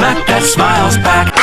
smack that smiles back.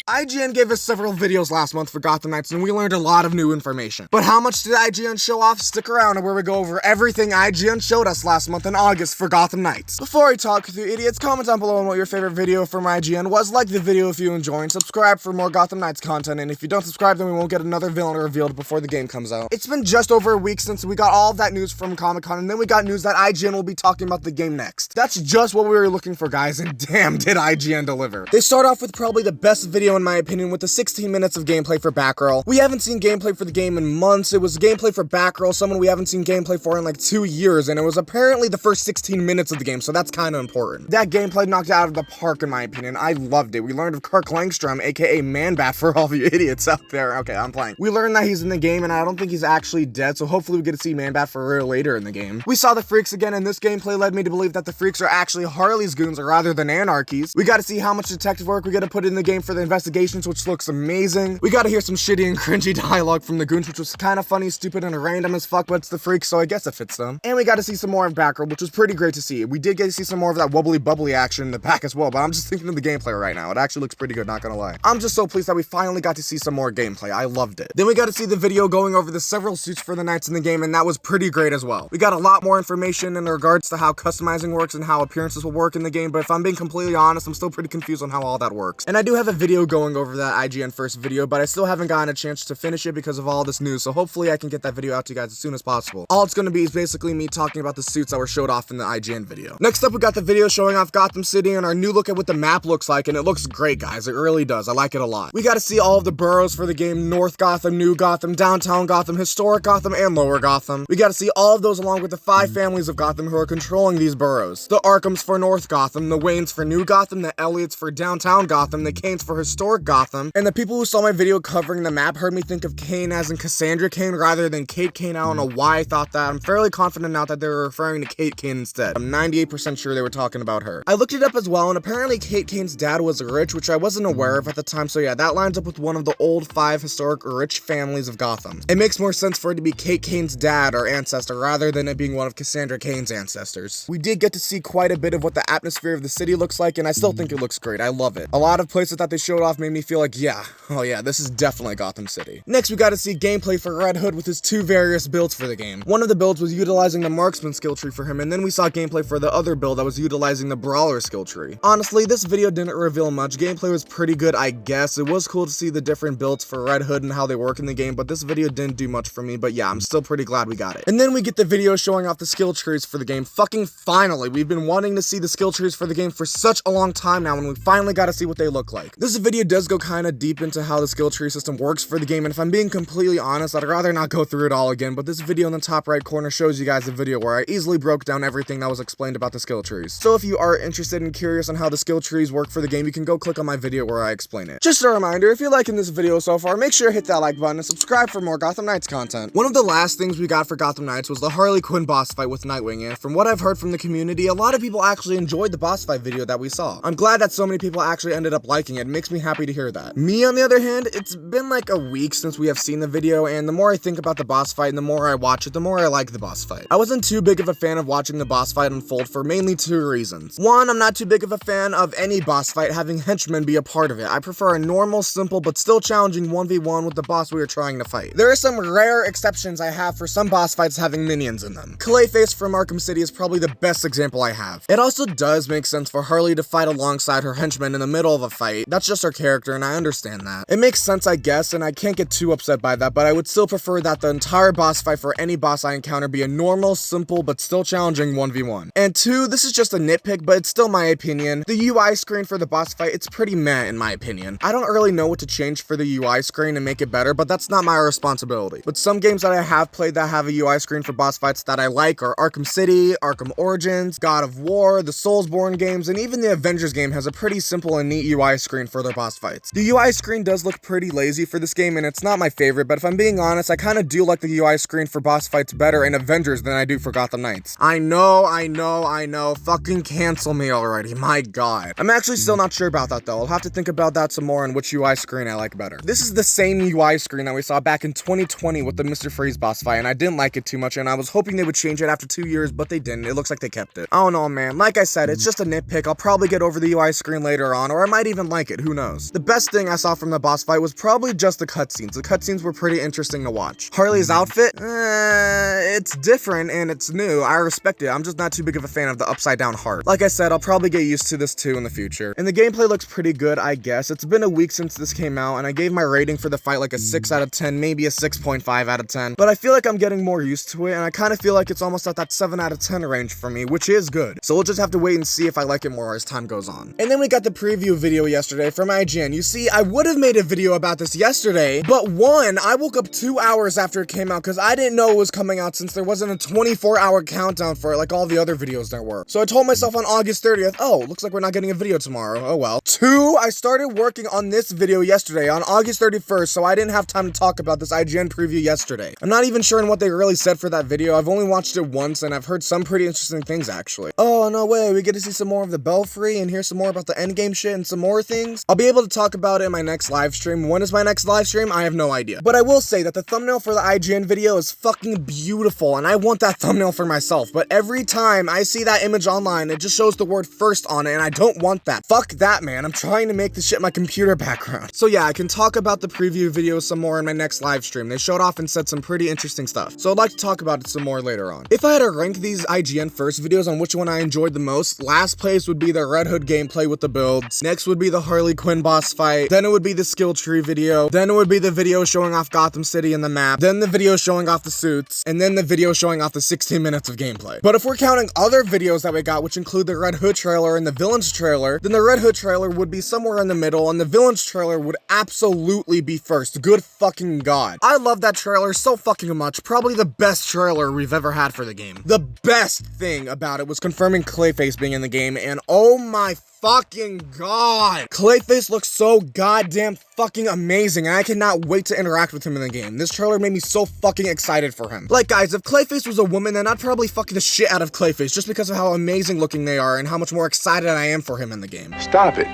IGN gave us several videos last month for Gotham Knights, and we learned a lot of new information. But how much did IGN show off? Stick around and where we go over everything IGN showed us last month in August for Gotham Knights. Before I talk with you idiots, comment down below on what your favorite video from IGN was, like the video if you enjoy, and subscribe for more Gotham Knights content, and if you don't subscribe then we won't get another villain revealed before the game comes out. It's been just over a week since we got all of that news from Comic-Con, and then we got news that IGN will be talking about the game next. That's just what we were looking for, guys, and damn did IGN deliver. They start off with probably the best video in my opinion with the 16 minutes of gameplay for Batgirl. We haven't seen gameplay for the game in months. It was gameplay for Batgirl, someone we haven't seen gameplay for in like 2 years, and it was apparently the first 16 minutes of the game, so that's kind of important. That gameplay knocked it out of the park in my opinion. I loved it. We learned of Kirk Langstrom, aka Man-Bat for all of you idiots out there. Okay, I'm playing. We learned that he's in the game, and I don't think he's actually dead, so hopefully we get to see Man-Bat for real later in the game. We saw the Freaks again, and this gameplay led me to believe that the Freaks are actually Harley's goons rather than Anarchy's. We got to see how much detective work we got to put in the game for the investigations, which looks amazing. We got to hear some shitty and cringy dialogue from the goons, which was kind of funny, stupid, and random as fuck, but it's the Freaks, so I guess it fits them. And we got to see some more of Batgirl, which was pretty great to see. We did get to see some more of that wobbly bubbly action in the back as well, but I'm just thinking of the gameplay right now. It actually looks pretty good, not gonna lie. I'm just so pleased that we finally got to see some more gameplay. I loved it. Then we got to see the video going over the several suits for the Knights in the game, and that was pretty great as well. We got a lot more information in regards to how customizing works and how appearances will work in the game, but if I'm being completely honest, I'm still pretty confused on how all that works. And I do have a video going over that IGN First video, but I still haven't gotten a chance to finish it because of all this news, so hopefully I can get that video out to you guys as soon as possible. All it's gonna be is basically me talking about the suits that were showed off in the IGN video. Next up, we got the video showing off Gotham City and our new look at what the map looks like, and it looks great, guys. It really does. I like it a lot. We got to see all of the boroughs for the game: North Gotham, New Gotham, Downtown Gotham, Historic Gotham, and Lower Gotham. We got to see all of those along with the 5 families of Gotham who are controlling these boroughs. The Arkhams for North Gotham, the Waynes for New Gotham, the Elliots for Downtown Gotham, the Kanes for Historic Gotham, and the people who saw my video covering the map heard me think of Kane as in Cassandra Kane rather than Kate Kane. I don't know why I thought that. I'm fairly confident now that they were referring to Kate Kane instead. I'm 98% sure they were talking about her. I looked it up as well, and apparently Kate Kane's dad was rich, which I wasn't aware of at the time, so yeah, that lines up with one of the old 5 historic rich families of Gotham. It makes more sense for it to be Kate Kane's dad or ancestor rather than it being one of Cassandra Kane's ancestors. We did get to see quite a bit of what the atmosphere of the city looks like, and I still think it looks great. I love it. A lot of places that they showed off made me feel like, yeah, oh yeah, this is definitely Gotham City. Next, we got to see gameplay for Red Hood with his 2 various builds for the game. One of the builds was utilizing the marksman skill tree for him, and then we saw gameplay for the other build that was utilizing the brawler skill tree. Honestly, this video didn't reveal much. Gameplay was pretty good, I guess. It was cool to see the different builds for Red Hood and how they work in the game, but this video didn't do much for me, but yeah, I'm still pretty glad we got it. And then we get the video showing off the skill trees for the game. Fucking finally! We've been wanting to see the skill trees for the game for such a long time now, and we finally got to see what they look like. This video does go kind of deep into how the skill tree system works for the game, and if I'm being completely honest, I'd rather not go through it all again, but this video in the top right corner shows you guys a video where I easily broke down everything that was explained about the skill trees. So if you are interested and curious on how the skill trees work for the game, you can go click on my video where I explain it. Just a reminder, if you're liking this video so far, make sure to hit that like button and subscribe for more Gotham Knights content. One of the last things we got for Gotham Knights was the Harley Quinn boss fight with Nightwing, and from what I've heard from the community, a lot of people actually enjoyed the boss fight video that we saw. I'm glad that so many people actually ended up liking it. It makes me happy to hear that. Me, on the other hand, it's been like a week since we have seen the video, and the more I think about the boss fight and the more I watch it, the more I like the boss fight. I wasn't too big of a fan of watching the boss fight unfold for mainly 2 reasons. One, I'm not too big of a fan of any boss fight having henchmen be a part of it. I prefer a normal, simple, but still challenging 1v1 with the boss we are trying to fight. There are some rare exceptions I have for some boss fights having minions in them. Clayface from Arkham City is probably the best example I have. It also does make sense for Harley to fight alongside her henchmen in the middle of a fight. That's just her character, and I understand that. It makes sense, I guess, and I can't get too upset by that, but I would still prefer that the entire boss fight for any boss I encounter be a normal, simple, but still challenging 1v1. And 2, this is just a nitpick, but it's still my opinion. The UI screen for the boss fight, it's pretty meh in my opinion. I don't really know what to change for the UI screen and make it better, but that's not my responsibility. But some games that I have played that have a UI screen for boss fights that I like are Arkham City, Arkham Origins, God of War, the Soulsborne games, and even the Avengers game has a pretty simple and neat UI screen for their boss fights. The UI screen does look pretty lazy for this game, and it's not my favorite, but if I'm being honest, I kind of do like the UI screen for boss fights better in Avengers than I do for Gotham Knights. I know, fucking cancel me already, my god. I'm actually still not sure about that though. I'll have to think about that some more and which UI screen I like better. This is the same UI screen that we saw back in 2020 with the Mr. Freeze boss fight, and I didn't like it too much, and I was hoping they would change it after 2 years, but they didn't. It looks like they kept it. I don't know, man. Like I said, it's just a nitpick. I'll probably get over the UI screen later on, or I might even like it. Who knows? The best thing I saw from the boss fight was probably just the cutscenes. The cutscenes were pretty interesting to watch. Harley's outfit? It's different and it's new. I respect it. I'm just not too big of a fan of the upside down heart. Like I said, I'll probably get used to this too in the future. And the gameplay looks pretty good, I guess. It's been a week since this came out, and I gave my rating for the fight like a 6 out of 10, maybe a 6.5 out of 10. But I feel like I'm getting more used to it, and I kind of feel like it's almost at that 7 out of 10 range for me, which is good. So we'll just have to wait and see if I like it more as time goes on. And then we got the preview video yesterday from IGN. You see, I would have made a video about this yesterday, but one, I woke up 2 hours after it came out because I didn't know it was coming out since there wasn't a 24-hour countdown for it like all the other videos there were. So I told myself on August 30th, oh, looks like we're not getting a video tomorrow. Oh well. 2, I started working on this video yesterday on August 31st, so I didn't have time to talk about this IGN preview yesterday. I'm not even sure on what they really said for that video. I've only watched it once, and I've heard some pretty interesting things, actually. Oh, no way, we get to see some more of the Belfry and hear some more about the endgame shit and some more things. I'll be able to talk about it in my next live stream. When is my next live stream? I have no idea. But I will say that the thumbnail for the IGN video is fucking beautiful, and I want that thumbnail for myself. But every time I see that image online, it just shows the word first on it, and I don't want that. Fuck that, man. I'm trying to make this shit my computer background. So yeah, I can talk about the preview video some more in my next live stream. They showed off and said some pretty interesting stuff. So I'd like to talk about it some more later on. If I had to rank these IGN First videos on which one I enjoyed the most, last place would be the Red Hood gameplay with the builds. Next would be the Harley Quinn boss fight. Then it would be the skill tree video. Then it would be the video showing off Gotham City and the map. Then the video showing off the suits. And then the video showing off the 16 minutes of gameplay. But if we're counting other videos that we got, which include the Red Hood trailer and the Villains trailer, then the Red Hood trailer would be somewhere in the middle, and the Villains trailer would absolutely be first. Good fucking god. I love that trailer so fucking much. Probably the best trailer we've ever had for the game. The best thing about it was confirming Clayface being in the game, and oh my fucking god. Clayface looks so goddamn fucking amazing, and I cannot wait to interact with him in the game. This trailer made me so fucking excited for him. Like, guys, if Clayface was a woman, then I'd probably fucking the shit out of Clayface just because of how amazing looking they are and how much more excited I am for him in the game. Stop it.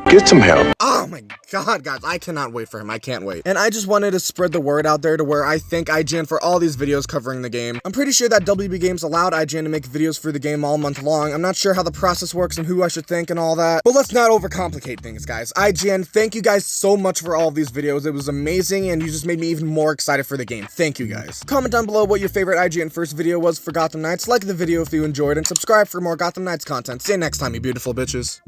Get some help. Oh my god, guys, I cannot wait for him. I can't wait. And I just wanted to spread the word out there to where I thank IGN for all these videos covering the game. I'm pretty sure that WB Games allowed IGN to make videos for the game all month long. I'm not sure how the process works and who I should thank and all that. But let's not overcomplicate things, guys. IGN, thank you guys so much for all of these videos. It was amazing, and you just made me even more excited for the game. Thank you, guys. Comment down below what your favorite IGN First video was for Gotham Knights. Like the video if you enjoyed, and subscribe for more Gotham Knights content. See you next time, you beautiful bitches.